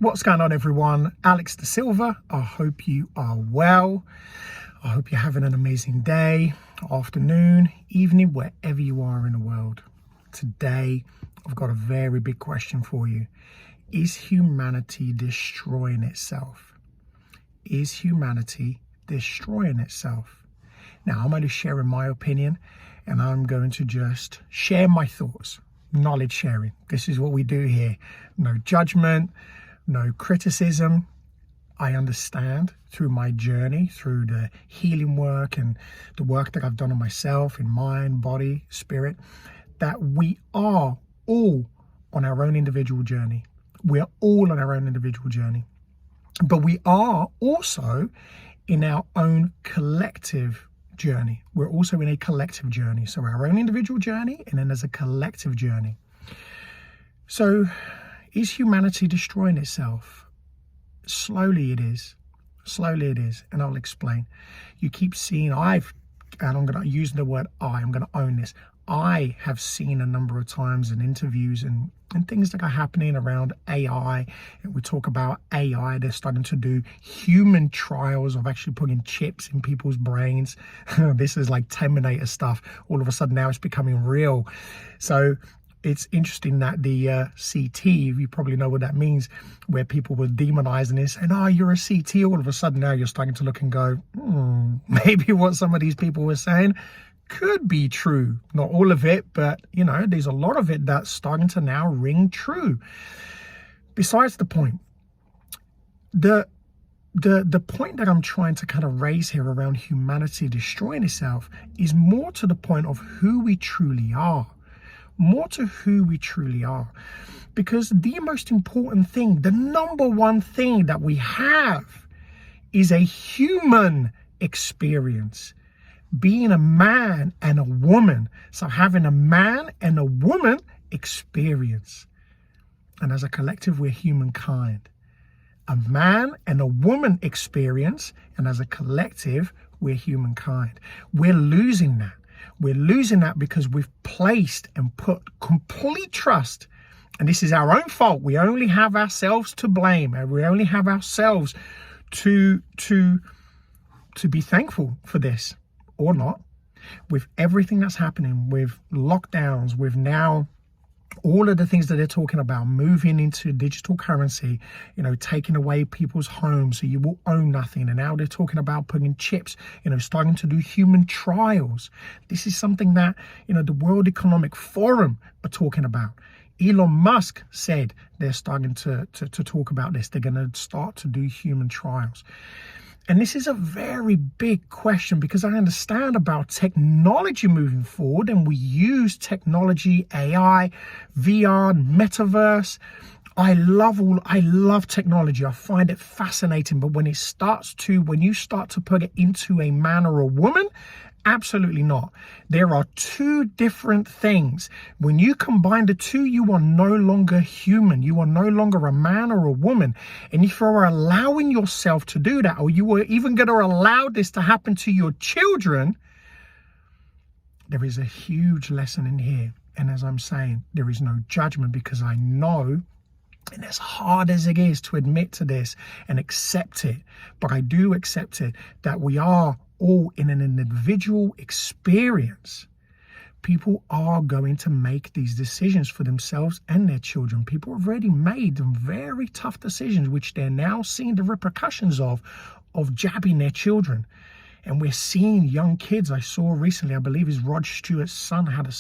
What's going on, everyone? Alex Da Silva. I hope you are well. I hope you're having an amazing day, afternoon, evening, wherever you are in the world. Today, I've got a very big question for you. Is humanity destroying itself? Is humanity destroying itself? Now, I'm only sharing my opinion, and I'm going to just share my thoughts. Knowledge sharing. This is what we do here. No judgment, no criticism. I understand through my journey, through the healing work and the work that I've done on myself in mind, body, spirit, that we are all on our own individual journey. We're all on our own individual journey. But we are also in our own collective journey. We're also in a collective journey. So our own individual journey, and then there's a collective journey. So is humanity destroying itself? Slowly it is. Slowly it is. And I'll explain. You keep seeing, and I'm going to use the word I'm going to own this. I have seen a number of times in interviews and things that are happening around AI. And we talk about AI. They're starting to do human trials of actually putting chips in people's brains. This is like Terminator stuff. All of a sudden now it's becoming real. So it's interesting that the CT, you probably know what that means, where people were demonizing this and, oh, you're a CT. All of a sudden now you're starting to look and go, maybe what some of these people were saying could be true. Not all of it, but, there's a lot of it that's starting to now ring true. Besides the point, the point that I'm trying to kind of raise here around humanity destroying itself is more to the point of who we truly are. More to who we truly are. Because the most important thing, the number one thing that we have is a human experience. Being a man and a woman. So having a man and a woman experience. And as a collective, we're humankind. A man and a woman experience. And as a collective, we're humankind. We're losing that. We're losing that because we've placed and put complete trust. And this is our own fault. We only have ourselves to blame. And we only have ourselves to be thankful for this. Or not, with everything that's happening, with lockdowns, with now all of the things that they're talking about, moving into digital currency, taking away people's homes so you will own nothing. And now they're talking about putting chips, starting to do human trials. This is something that, the World Economic Forum are talking about. Elon Musk said they're starting to talk about this. They're going to start to do human trials. And this is a very big question because I understand about technology moving forward, and we use technology, AI, VR, metaverse. I love technology. I find it fascinating. But when you start to put it into a man or a woman, absolutely not. There are two different things. When you combine the two, you are no longer human. You are no longer a man or a woman. And if you're allowing yourself to do that, or you are even going to allow this to happen to your children, there is a huge lesson in here. And as I'm saying, there is no judgment, because I know, and as hard as it is to admit to this and accept it, but I do accept it, that we are all in an individual experience. People are going to make these decisions for themselves and their children. People have already made some very tough decisions, which they're now seeing the repercussions of jabbing their children. And we're seeing young kids. I saw recently, I believe his Rod Stewart's son had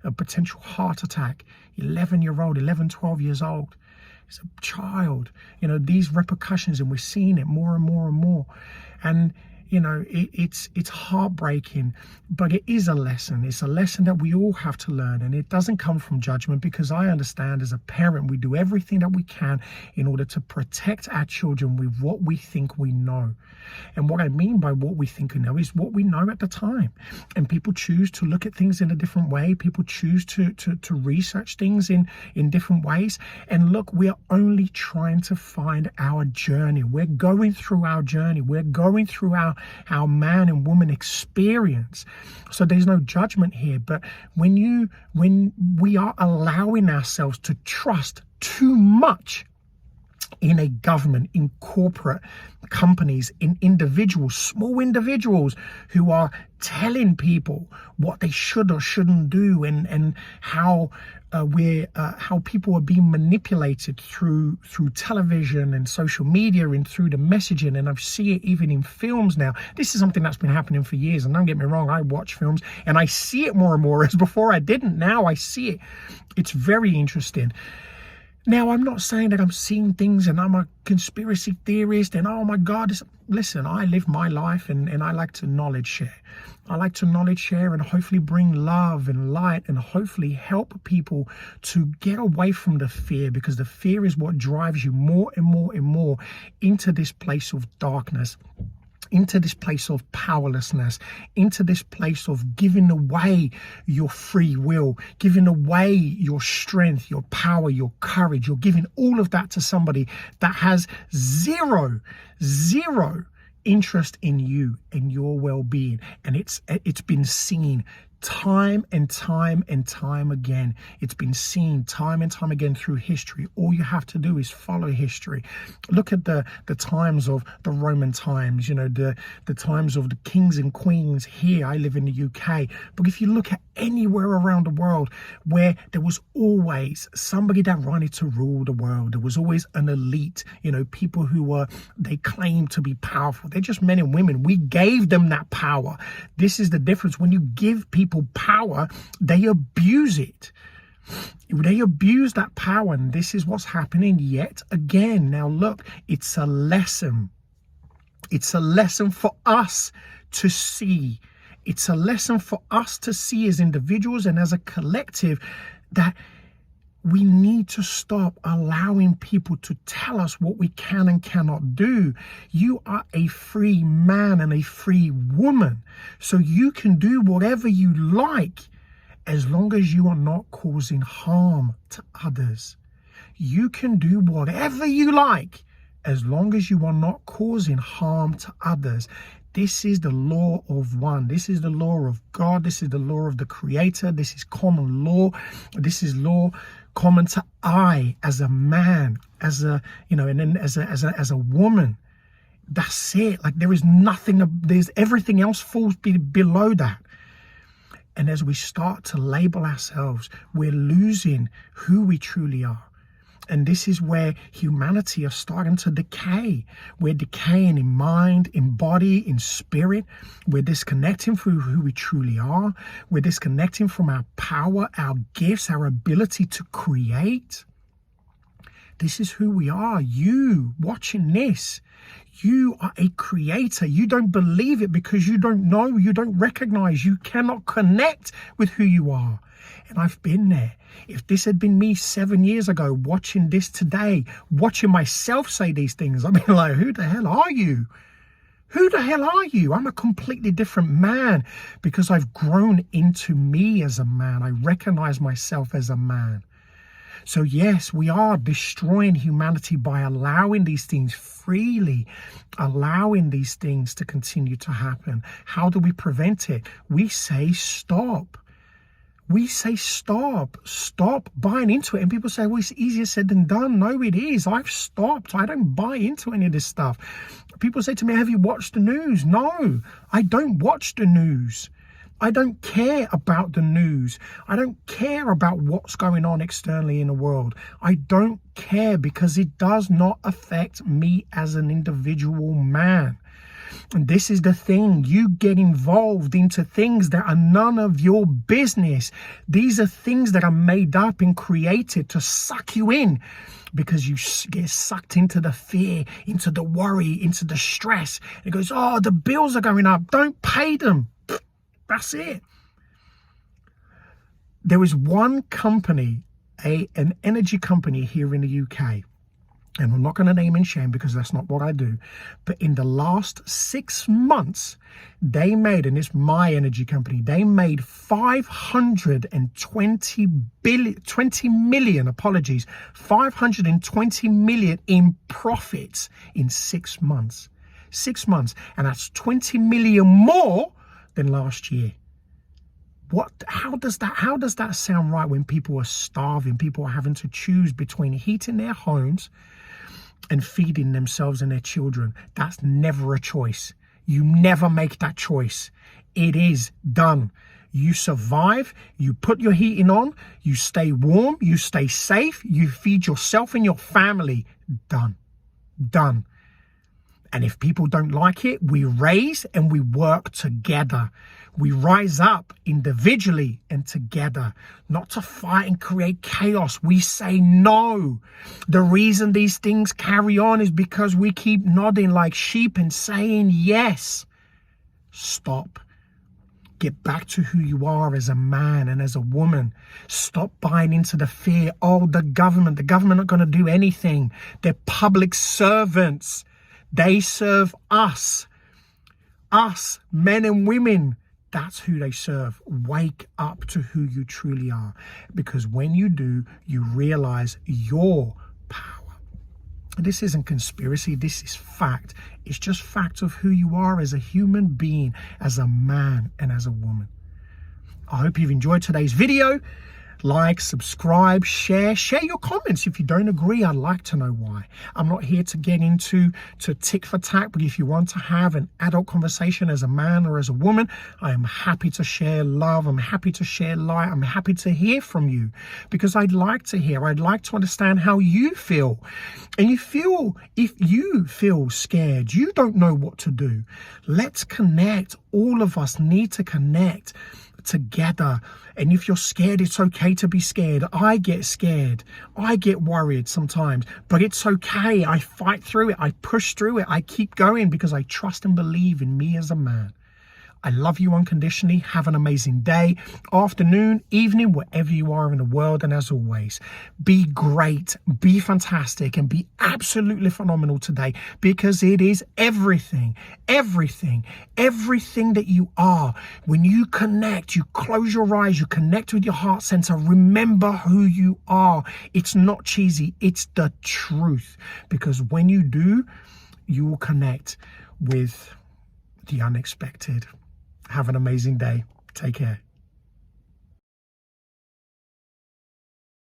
a potential heart attack. 11, 12 years old. He's a child. These repercussions, and we're seeing it more and more and more. And it's heartbreaking, but it is a lesson. It's a lesson that we all have to learn, and it doesn't come from judgment, because I understand as a parent, we do everything that we can in order to protect our children with what we think we know. And what I mean by what we think we know is what we know at the time. And people choose to look at things in a different way. People choose to research things in different ways. And look, we are only trying to find our journey. We're going through our journey. We're going through our man and woman experience. So there's no judgment here. But when we are allowing ourselves to trust too much in a government, in corporate companies, in individuals, small individuals who are telling people what they should or shouldn't do, and how how people are being manipulated through television and social media and through the messaging. And I see it even in films now. This is something that's been happening for years, and don't get me wrong, I watch films and I see it more and more, as before I didn't. Now I see it. It's very interesting. Now, I'm not saying that I'm seeing things and I'm a conspiracy theorist and, oh my God, listen, I live my life and I like to knowledge share. I like to knowledge share and hopefully bring love and light and hopefully help people to get away from the fear, because the fear is what drives you more and more and more into this place of darkness, into this place of powerlessness, into this place of giving away your free will, giving away your strength, your power, your courage. You're giving all of that to somebody that has zero interest in you and your well-being. And it's been seen time and time and time again. It's been seen time and time again through history. All you have to do is follow history. Look at the times of the Roman times, you know, the times of the kings and queens here. I live in the UK. But if you look at anywhere around the world where there was always somebody that wanted to rule the world, there was always an elite, you know, people who they claimed to be powerful. They're just men and women. We gave them that power. This is the difference. When you give people power, they abuse it. They abuse that power, and this is what's happening yet again. Now look, it's a lesson. It's a lesson for us to see. It's a lesson for us to see as individuals and as a collective that we need to stop allowing people to tell us what we can and cannot do. You are a free man and a free woman, so you can do whatever you like as long as you are not causing harm to others. You can do whatever you like as long as you are not causing harm to others. This is the law of one. This is the law of God. This is the law of the Creator. This is common law. This is law common to I as a man, as a, you know, and then as a woman. That's it. Like there is nothing. There's everything else falls below that. And as we start to label ourselves, we're losing who we truly are. And this is where humanity is starting to decay. We're decaying in mind, in body, in spirit. We're disconnecting from who we truly are. We're disconnecting from our power, our gifts, our ability to create. This is who we are. You watching this, you are a creator. You don't believe it because you don't know, you don't recognize, you cannot connect with who you are. And I've been there. If this had been me 7 years ago, watching this today, watching myself say these things, I'd be like, who the hell are you? Who the hell are you? I'm a completely different man because I've grown into me as a man. I recognize myself as a man. So yes, we are destroying humanity by allowing these things freely, allowing these things to continue to happen. How do we prevent it? We say stop. We say stop buying into it. And people say, well, it's easier said than done. No, it is. I've stopped. I don't buy into any of this stuff. People say to me, have you watched the news? No, I don't watch the news. I don't care about the news. I don't care about what's going on externally in the world. I don't care because it does not affect me as an individual man. And this is the thing, you get involved into things that are none of your business. These are things that are made up and created to suck you in because you get sucked into the fear, into the worry, into the stress. It goes, oh, the bills are going up. Don't pay them. That's it. There is one company, an energy company here in the UK, and I'm not going to name and shame because that's not what I do, but in the last 6 months, they made, and it's my energy company, they made 520 million in profits in 6 months. 6 months. And that's 20 million more than last year. How does that sound right when people are starving? People are having to choose between heating their homes, and feeding themselves and their children. That's never a choice. You never make that choice. It is done. You survive, you put your heating on, you stay warm, you stay safe, you feed yourself and your family. Done. Done. And if people don't like it, we raise and we work together. We rise up individually and together, not to fight and create chaos. We say no. The reason these things carry on is because we keep nodding like sheep and saying yes. Stop. Get back to who you are as a man and as a woman. Stop buying into the fear. Oh, the government not going to do anything. They're public servants. They serve us, men and women. That's who they serve. Wake up to who you truly are. Because when you do, you realize your power. This isn't conspiracy. This is fact. It's just fact of who you are as a human being, as a man and as a woman. I hope you've enjoyed today's video. Like, subscribe, share your comments. If you don't agree, I'd like to know why. I'm not here to get into tick for tack, but if you want to have an adult conversation as a man or as a woman, I am happy to share love. I'm happy to share light. I'm happy to hear from you because I'd like to hear. I'd like to understand how you feel. And if you feel scared, you don't know what to do, let's connect. All of us need to connect together. And if you're scared, it's okay to be scared. I get scared. I get worried sometimes, but it's okay. I fight through it. I push through it. I keep going because I trust and believe in me as a man. I love you unconditionally. Have an amazing day, afternoon, evening, wherever you are in the world. And as always, be great, be fantastic, and be absolutely phenomenal today, because it is everything that you are. When you connect, you close your eyes, you connect with your heart center, remember who you are. It's not cheesy. It's the truth, because when you do, you will connect with the unexpected. Have an amazing day. Take care.